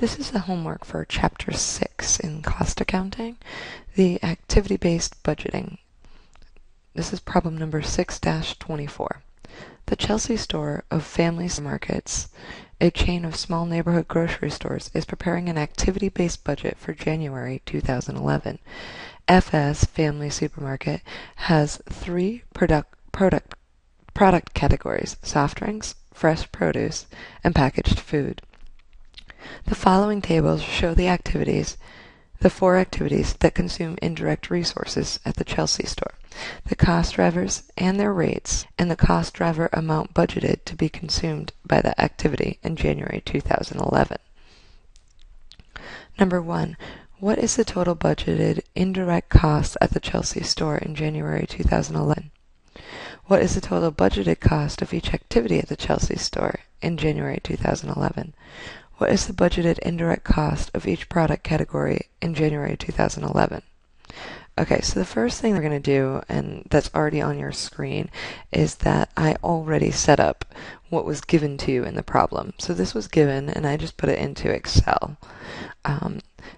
This is the homework for Chapter 6 in Cost Accounting, the activity-based budgeting. This is problem number 6-24. The Chelsea store of Family Markets, a chain of small neighborhood grocery stores, is preparing an activity-based budget for January 2011. FS Family Supermarket has three product categories: soft drinks, fresh produce, and packaged food. The following tables show the four activities that consume indirect resources at the Chelsea store, the cost drivers and their rates, and the cost driver amount budgeted to be consumed by the activity in January 2011. Number 1. What is the total budgeted indirect cost at the Chelsea store in January 2011? What is the total budgeted cost of each activity at the Chelsea store in January 2011? What is the budgeted indirect cost of each product category in January 2011? Okay, so the first thing we're going to do, and that's already on your screen, is that I already set up what was given to you in the problem. So this was given, and I just put it into Excel.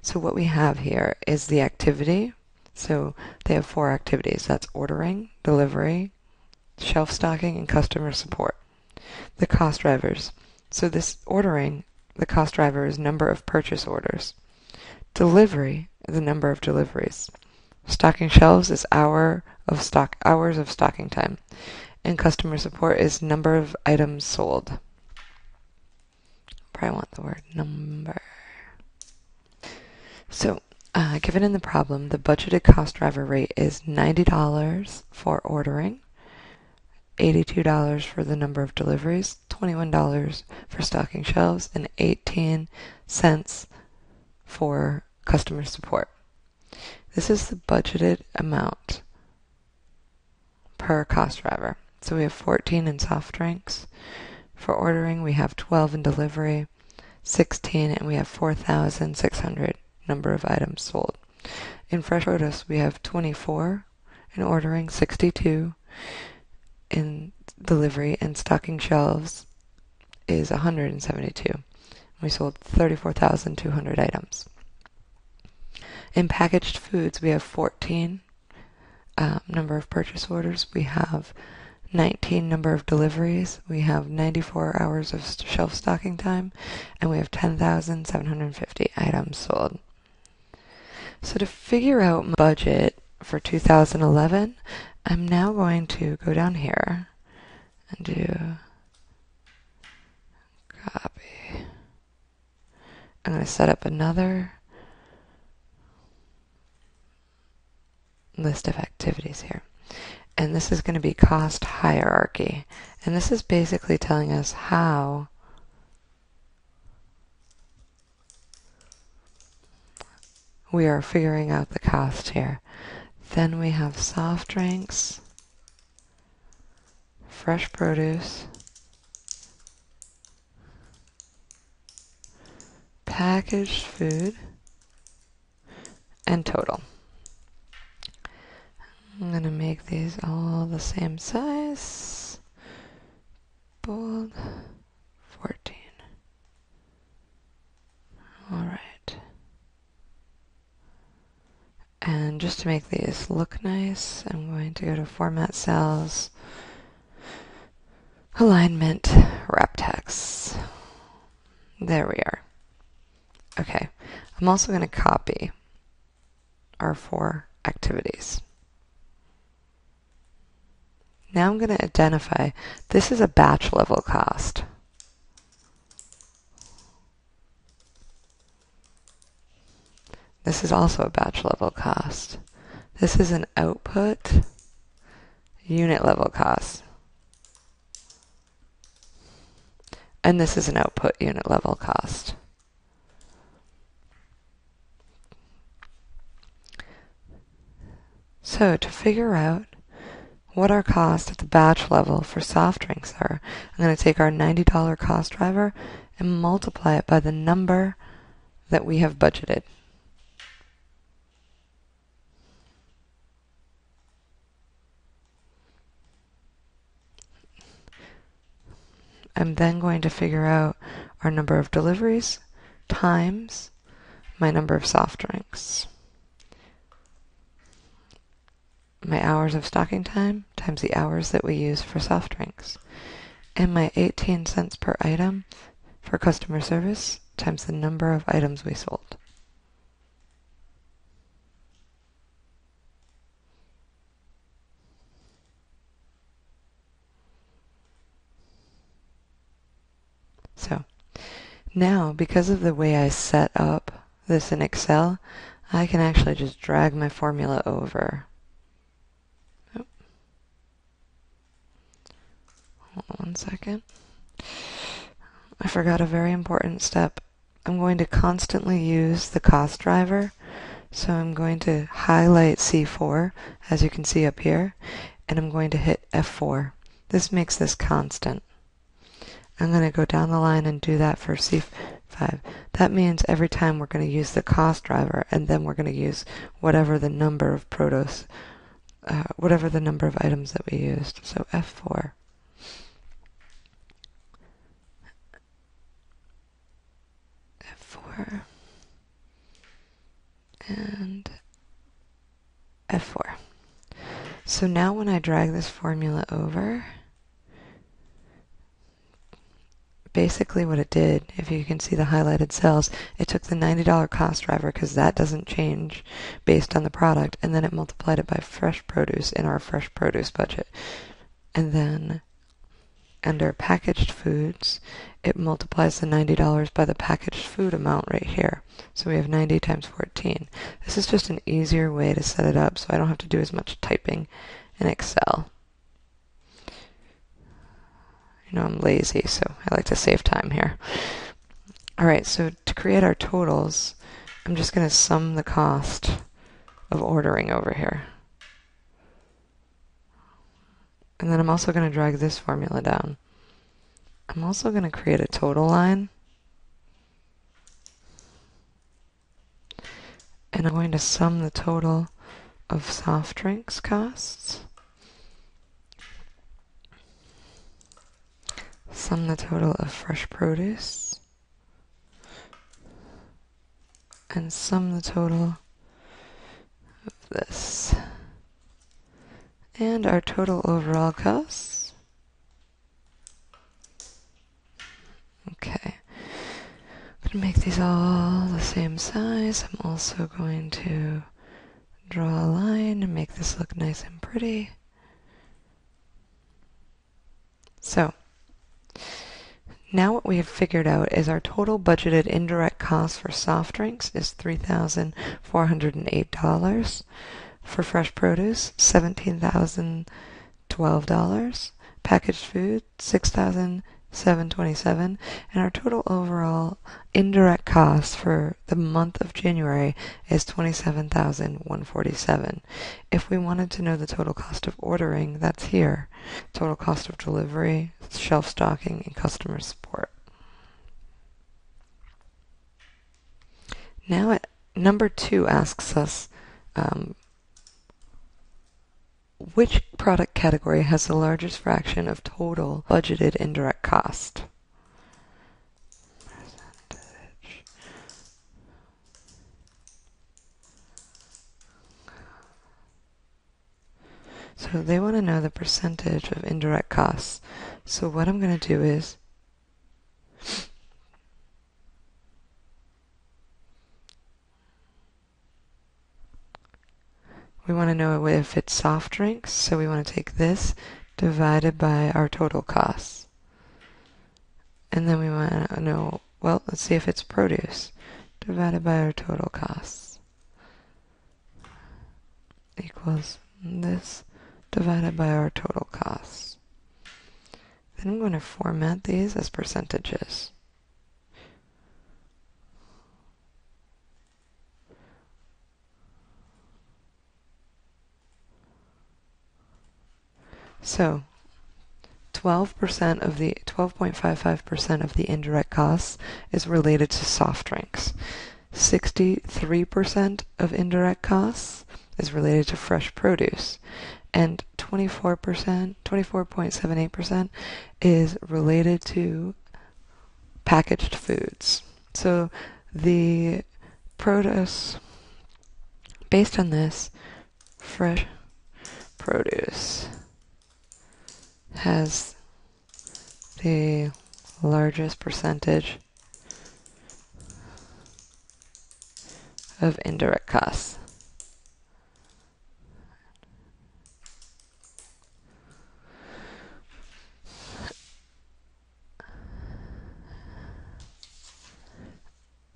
So what we have here is the activity. So they have four activities. That's ordering, delivery, shelf stocking, and customer support. The cost drivers. So this ordering, the cost driver is number of purchase orders. Delivery, the number of deliveries. Stocking shelves is hours of stocking time. And customer support is number of items sold. Probably want the word number. So, given in the problem, the budgeted cost driver rate is $90 for ordering, $82 for the number of deliveries, $21 for stocking shelves, and 18 cents for customer support. This is the budgeted amount per cost driver. So we have 14 in soft drinks. For ordering, we have 12 in delivery, 16, and we have 4,600 number of items sold. In fresh produce, we have 24 in ordering, 62 in delivery, and stocking shelves is 172. We sold 34,200 items. In packaged foods, we have 14 number of purchase orders. We have 19 number of deliveries. We have 94 hours of shelf stocking time, and we have 10,750 items sold. So to figure out my budget for 2011, I'm now going to go down here and do copy. I'm going to set up another list of activities here. And this is going to be cost hierarchy. And this is basically telling us how we are figuring out the cost here. Then we have soft drinks, fresh produce, packaged food, and total. I'm going to make these all the same size. Bold, 14. All right. And just to make these look nice, I'm going to go to Format Cells, Alignment, Wrap Text. There we are. Okay. I'm also going to copy our four activities. Now I'm going to identify, this is a batch level cost. This is also a batch level cost. This is an output unit level cost. And this is an output unit level cost. So to figure out what our cost at the batch level for soft drinks are, I'm going to take our $90 cost driver and multiply it by the number that we have budgeted. I'm then going to figure out our number of deliveries, times my number of soft drinks. My hours of stocking time times the hours that we use for soft drinks. And my 18 cents per item for customer service times the number of items we sold. So now, because of the way I set up this in Excel, I can actually just drag my formula over. Oh. Hold on 1 second. I forgot a very important step. I'm going to constantly use the cost driver. So I'm going to highlight C4, as you can see up here, and I'm going to hit F4. This makes this constant. I'm going to go down the line and do that for C5. That means every time we're going to use the cost driver, and then we're going to use whatever the number of whatever the number of items that we used. So F4. F4. And F4. So now when I drag this formula over, basically what it did, if you can see the highlighted cells, it took the $90 cost driver, because that doesn't change based on the product, and then it multiplied it by fresh produce in our fresh produce budget. And then under packaged foods, it multiplies the $90 by the packaged food amount right here. So we have 90 times 14. This is just an easier way to set it up so I don't have to do as much typing in Excel. You know, I'm lazy, so I like to save time here. Alright, so to create our totals, I'm just going to sum the cost of ordering over here. And then I'm also going to drag this formula down. I'm also going to create a total line. And I'm going to sum the total of soft drinks costs. Sum the total of fresh produce. And sum the total of this. And our total overall costs. Okay. I'm going to make these all the same size. I'm also going to draw a line and make this look nice and pretty. So, now what we have figured out is our total budgeted indirect cost for soft drinks is $3,408. For fresh produce, $17,012. Packaged food, $6,727. And our total overall indirect cost for the month of January is $27,147. If we wanted to know the total cost of ordering, that's here. Total cost of delivery, shelf stocking, and customer support. Now, number 2 asks us, which product category has the largest fraction of total budgeted indirect cost? Percentage. So they want to know the percentage of indirect costs. So what I'm going to do is we want to know if it's soft drinks, so we want to take this divided by our total costs. And then we want to know, well, let's see if it's produce divided by our total costs equals this divided by our total costs. Then I'm going to format these as percentages. So 12% of the 12.55% of the indirect costs is related to soft drinks. 63% of indirect costs is related to fresh produce, and 24.78% is related to packaged foods. So the produce, based on this, fresh produce has the largest percentage of indirect costs.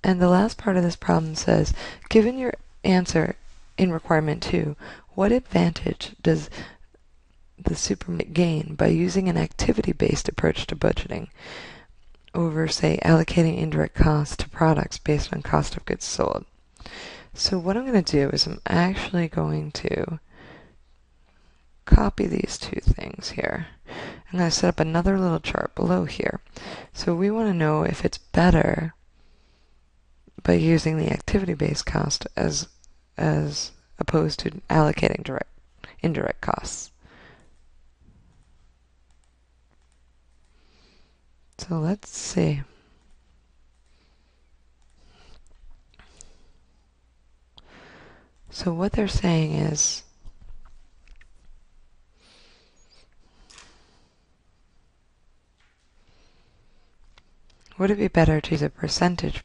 And the last part of this problem says, given your answer in requirement 2, what advantage does the supermarket gain by using an activity-based approach to budgeting over, say, allocating indirect costs to products based on cost of goods sold? So what I'm going to do is I'm actually going to copy these two things here. I'm going to set up another little chart below here. So we want to know if it's better by using the activity-based cost as opposed to allocating indirect costs. So let's see. So what they're saying is, would it be better to use a percentage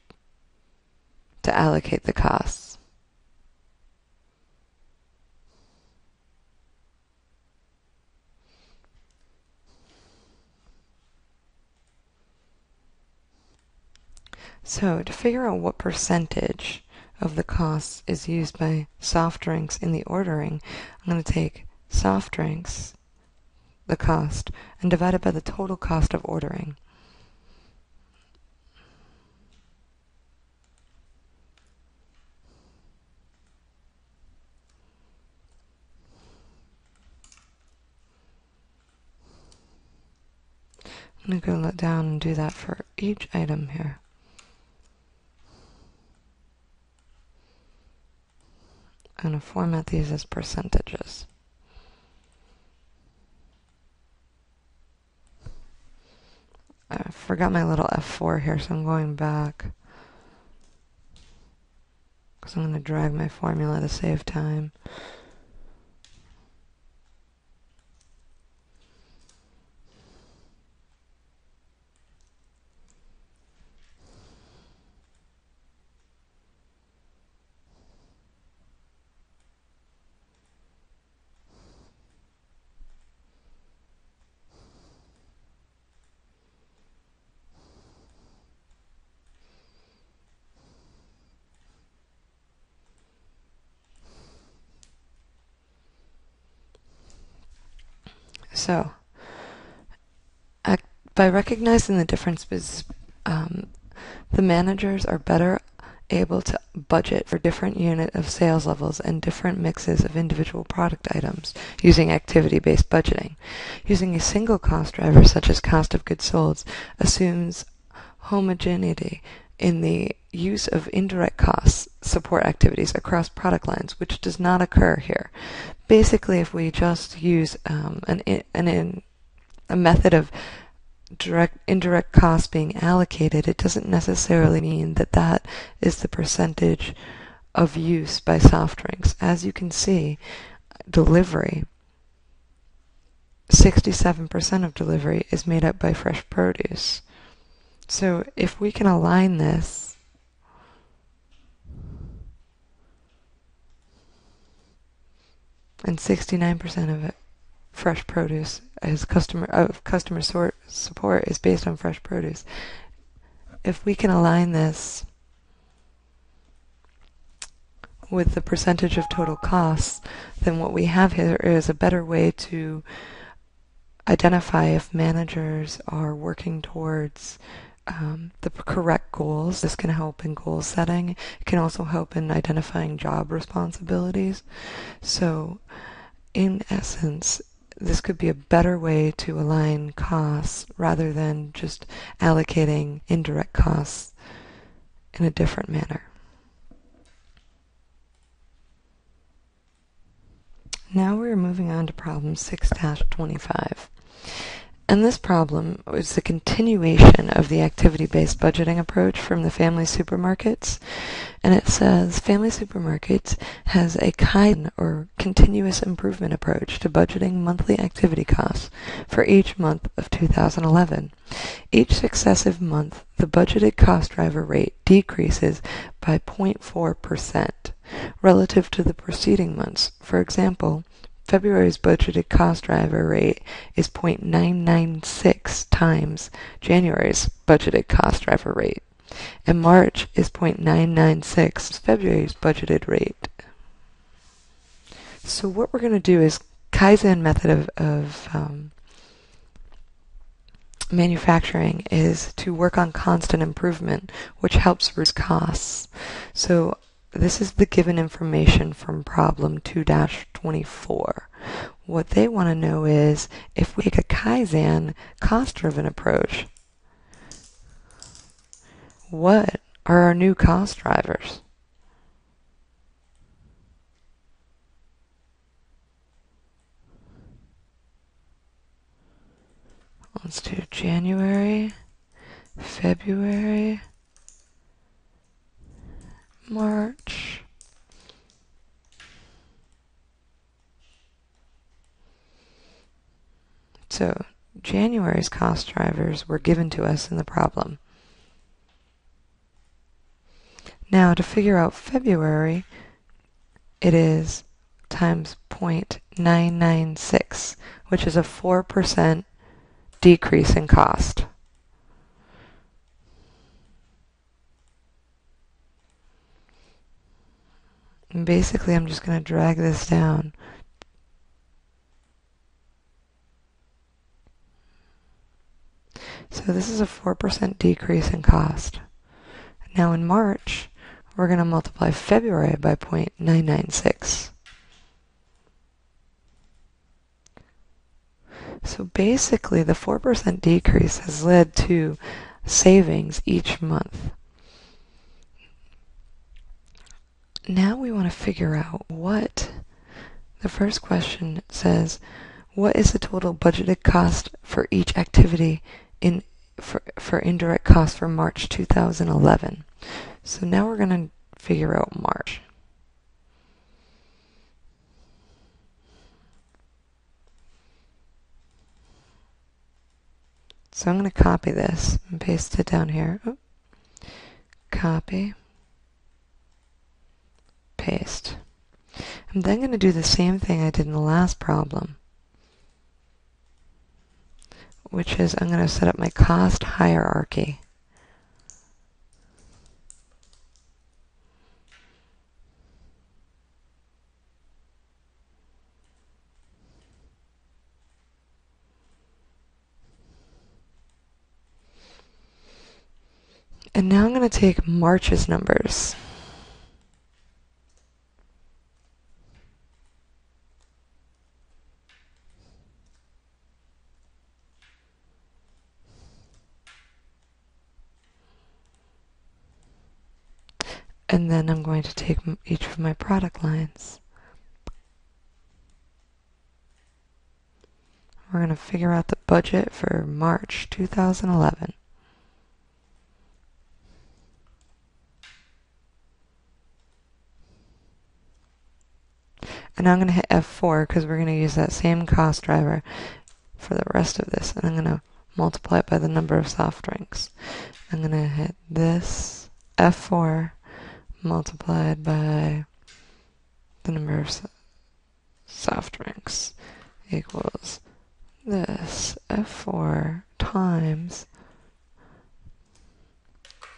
to allocate the costs? So to figure out what percentage of the costs is used by soft drinks in the ordering, I'm going to take soft drinks, the cost, and divide it by the total cost of ordering. I'm going to go down and do that for each item here. I'm going to format these as percentages. I forgot my little F4 here, so I'm going back, because I'm going to drag my formula to save time. So, by recognizing the differences, the managers are better able to budget for different unit of sales levels and different mixes of individual product items using activity-based budgeting. Using a single cost driver, such as cost of goods sold, assumes homogeneity in the use of indirect costs support activities across product lines, which does not occur here. Basically, if we just use a method of indirect costs being allocated, it doesn't necessarily mean that that is the percentage of use by soft drinks. As you can see, delivery, 67% of delivery is made up by fresh produce. So if we can align this and 69% of it fresh produce as customer support is based on fresh produce. If we can align this with the percentage of total costs, then what we have here is a better way to identify if managers are working towards the correct goals. This can help in goal setting. It can also help in identifying job responsibilities. So, in essence, this could be a better way to align costs rather than just allocating indirect costs in a different manner. Now we're moving on to problem 6-25. And this problem is the continuation of the activity-based budgeting approach from the family supermarkets. And it says family supermarkets has a Kaizen or continuous improvement approach to budgeting monthly activity costs for each month of 2011. Each successive month, the budgeted cost driver rate decreases by 0.4% relative to the preceding months. For example, February's budgeted cost driver rate is 0.996 times January's budgeted cost driver rate, and March is 0.996 February's budgeted rate. So what we're going to do is Kaizen method of manufacturing is to work on constant improvement, which helps reduce costs. So this is the given information from problem 2-24. What they want to know is if we take a Kaizen cost-driven approach, what are our new cost drivers? Let's do January, February, March, so January's cost drivers were given to us in the problem. Now to figure out February, it is times 0.996, which is a 4% decrease in cost. And basically, I'm just going to drag this down. So this is a 4% decrease in cost. Now in March, we're going to multiply February by 0.996. So basically, the 4% decrease has led to savings each month. Now we want to figure out what, the first question says, what is the total budgeted cost for each activity for indirect costs for March 2011? So now we're going to figure out March. So I'm going to copy this and paste it down here. Oop. Copy. Paste. I'm then going to do the same thing I did in the last problem, which is I'm going to set up my cost hierarchy. And now I'm going to take March's numbers. And then I'm going to take each of my product lines. We're going to figure out the budget for March 2011. And I'm going to hit F4 because we're going to use that same cost driver for the rest of this. And I'm going to multiply it by the number of soft drinks. I'm going to hit this F4 multiplied by the number of soft drinks equals this F4 times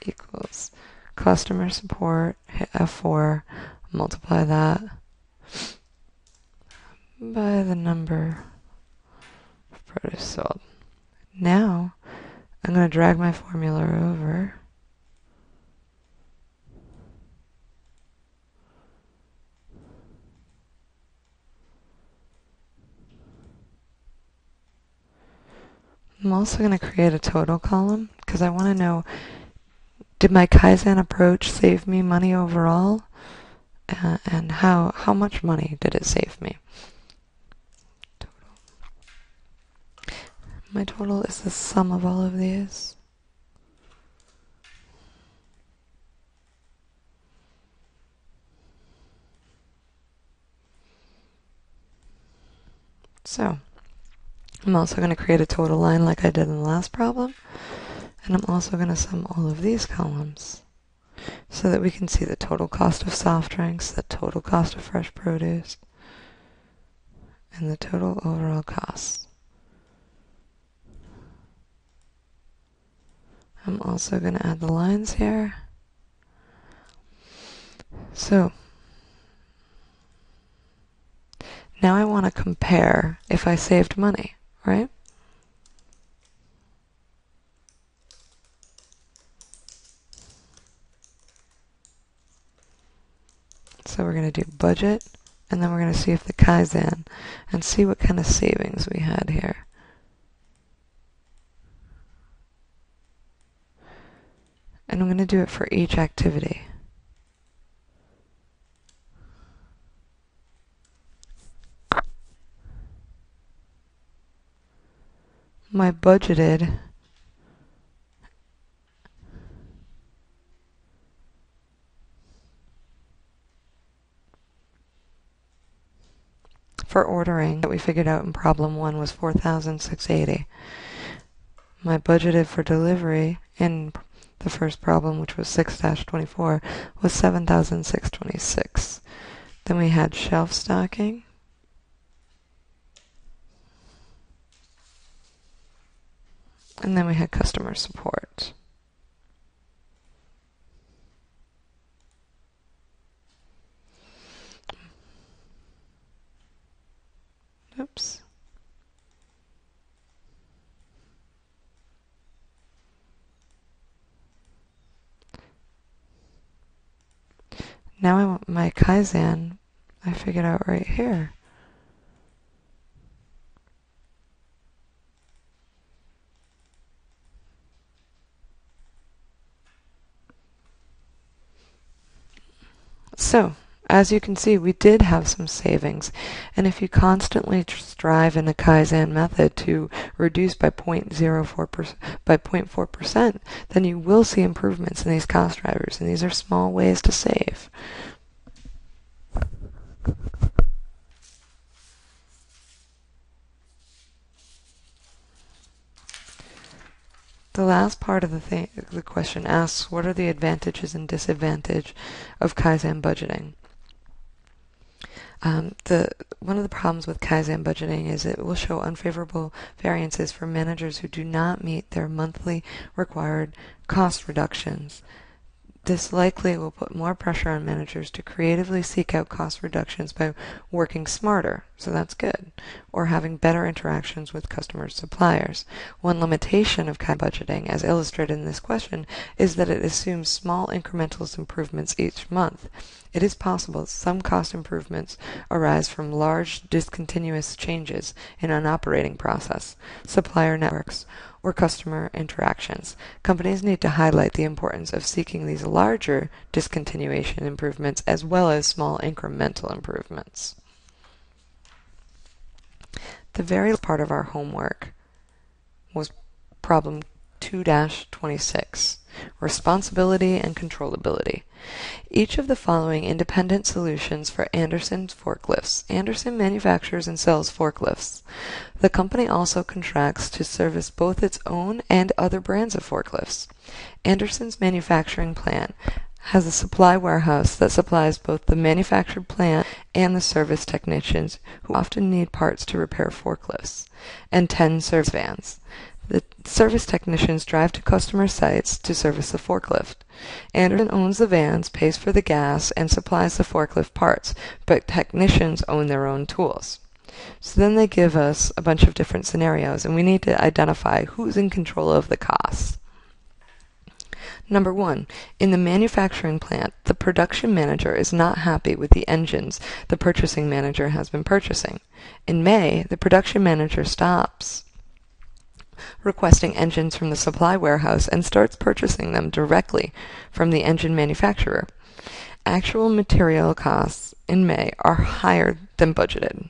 equals customer support, hit F4, multiply that by the number of produce sold. Now I'm going to drag my formula over. I'm also going to create a total column because I want to know, did my Kaizen approach save me money overall? And how much money did it save me? Total. My total is the sum of all of these. So, I'm also going to create a total line like I did in the last problem. And I'm also going to sum all of these columns so that we can see the total cost of soft drinks, the total cost of fresh produce, and the total overall cost. I'm also going to add the lines here. So, now I want to compare if I saved money, right? So we're going to do budget, and then we're going to see if the Kaizen, and see what kind of savings we had here. And I'm going to do it for each activity. My budgeted for ordering that we figured out in problem 1 was $4,680. My budgeted for delivery in the first problem, which was 6-24, was $7,626. Then we had shelf stocking. And then we had customer support. Oops. Now I want my Kaizen, I figured out right here. So, as you can see, we did have some savings. And if you constantly strive in a Kaizen method to reduce by 0.4%, then you will see improvements in these cost drivers. And these are small ways to save. The last part of the question asks, what are the advantages and disadvantages of Kaizen budgeting? One of the problems with Kaizen budgeting is it will show unfavorable variances for managers who do not meet their monthly required cost reductions. This likely will put more pressure on managers to creatively seek out cost reductions by working smarter, so that's good, or having better interactions with customers' suppliers. One limitation of Kaizen budgeting, as illustrated in this question, is that it assumes small incremental improvements each month. It is possible that some cost improvements arise from large discontinuous changes in an operating process, supplier networks, or customer interactions. Companies need to highlight the importance of seeking these larger discontinuation improvements as well as small incremental improvements. The very last part of our homework was problem 2-26, responsibility and controllability. Each of the following independent solutions for Anderson's forklifts. Anderson manufactures and sells forklifts. The company also contracts to service both its own and other brands of forklifts. Anderson's manufacturing plant has a supply warehouse that supplies both the manufactured plant and the service technicians who often need parts to repair forklifts, and 10 service vans. The service technicians drive to customer sites to service the forklift. Anderson owns the vans, pays for the gas, and supplies the forklift parts, but technicians own their own tools. So then they give us a bunch of different scenarios, and we need to identify who's in control of the costs. Number 1, in the manufacturing plant, the production manager is not happy with the engines the purchasing manager has been purchasing. In May, the production manager stops requesting engines from the supply warehouse and starts purchasing them directly from the engine manufacturer. Actual material costs in May are higher than budgeted.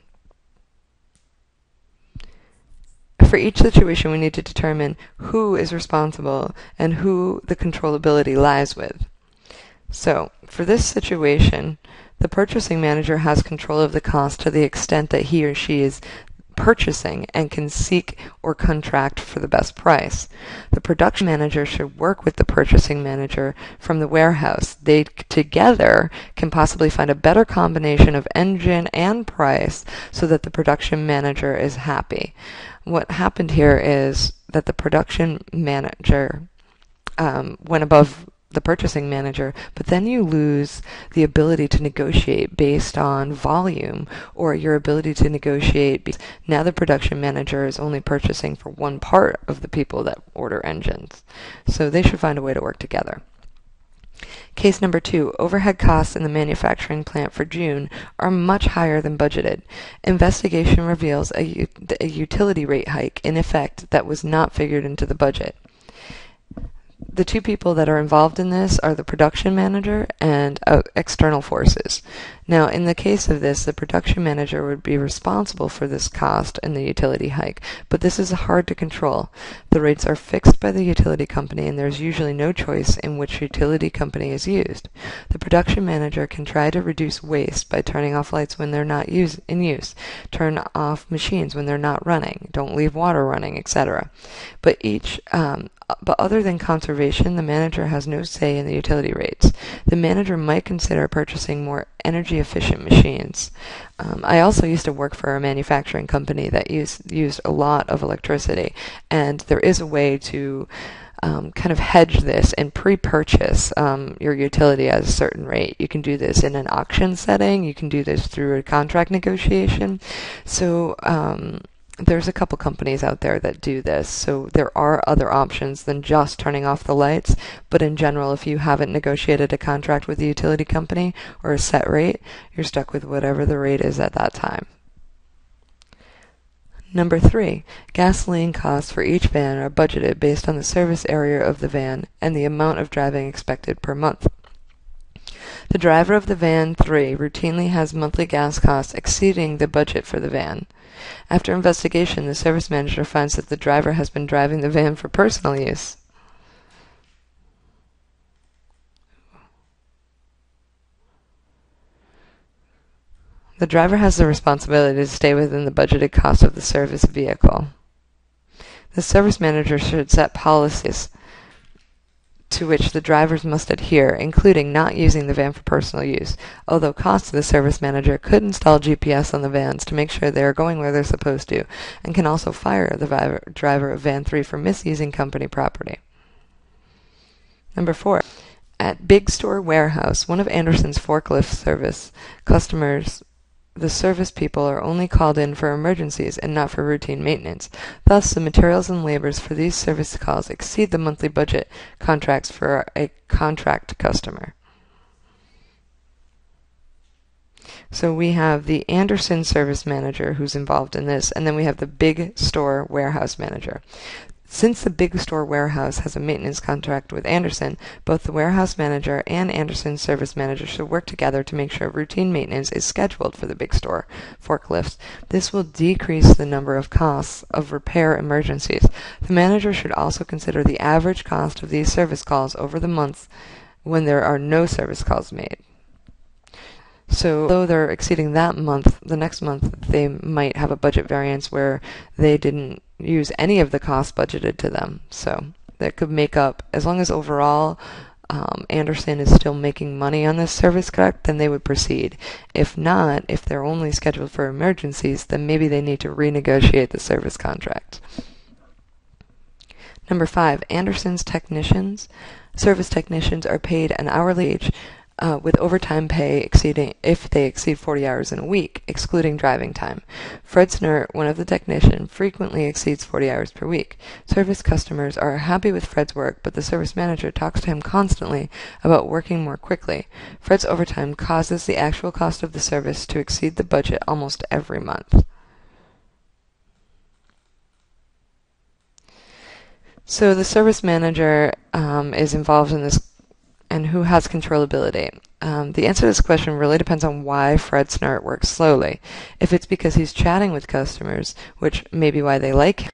for each situation, we need to determine who is responsible and who the controllability lies with. So, for this situation, the purchasing manager has control of the cost to the extent that he or she is purchasing and can seek or contract for the best price. The production manager should work with the purchasing manager from the warehouse. They together can possibly find a better combination of engine and price so that the production manager is happy. What happened here is that the production manager went above the purchasing manager, but then you lose the ability to negotiate based on volume or your ability to negotiate. Now the production manager is only purchasing for one part of the people that order engines. So they should find a way to work together. Case number 2, overhead costs in the manufacturing plant for June are much higher than budgeted. Investigation reveals a utility rate hike in effect that was not figured into the budget. The two people that are involved in this are the production manager and external forces. Now, in the case of this, the production manager would be responsible for this cost and the utility hike, but this is hard to control. The rates are fixed by the utility company, and there's usually no choice in which utility company is used. The production manager can try to reduce waste by turning off lights when they're not in use, turn off machines when they're not running, don't leave water running, etc. But other than conservation, the manager has no say in the utility rates. The manager might consider purchasing more energy-efficient machines. I also used to work for a manufacturing company that used a lot of electricity, and there is a way to kind of hedge this and pre-purchase your utility at a certain rate. You can do this in an auction setting. You can do this through a contract negotiation. So there's a couple companies out there that do this, so there are other options than just turning off the lights, but in general, if you haven't negotiated a contract with the utility company or a set rate, you're stuck with whatever the rate is at that time. Number 3, gasoline costs for each van are budgeted based on the service area of the van and the amount of driving expected per month. The driver of the van 3 routinely has monthly gas costs exceeding the budget for the van. After investigation, the service manager finds that the driver has been driving the van for personal use. The driver has the responsibility to stay within the budgeted cost of the service vehicle. The service manager should set policies to which the drivers must adhere, including not using the van for personal use, although costs, the service manager could install GPS on the vans to make sure they are going where they're supposed to, and can also fire the driver of van 3 for misusing company property. Number 4. At Big Store Warehouse, one of Anderson's forklift service customers, the service people are only called in for emergencies and not for routine maintenance. Thus, the materials and labors for these service calls exceed the monthly budget contracts for a contract customer. So we have the Anderson service manager who's involved in this, and then we have the Big Store Warehouse manager. Since the Big Store Warehouse has a maintenance contract with Anderson, both the warehouse manager and Anderson's service manager should work together to make sure routine maintenance is scheduled for the Big Store forklifts. This will decrease the number of costs of repair emergencies. The manager should also consider the average cost of these service calls over the month when there are no service calls made. So, though they're exceeding that month, the next month they might have a budget variance where they didn't use any of the costs budgeted to them. So that could make up, as long as overall Anderson is still making money on this service contract, then they would proceed. If not, if they're only scheduled for emergencies, then maybe they need to renegotiate the service contract. Number 5, Anderson's service technicians are paid an hourly wage with overtime pay if they exceed 40 hours in a week, excluding driving time. Fred Snert, one of the technicians, frequently exceeds 40 hours per week. Service customers are happy with Fred's work, but the service manager talks to him constantly about working more quickly. Fred's overtime causes the actual cost of the service to exceed the budget almost every month. So the service manager is involved in this, and who has controllability? The answer to this question really depends on why Fred Snert works slowly. If it's because he's chatting with customers, which may be why they like him,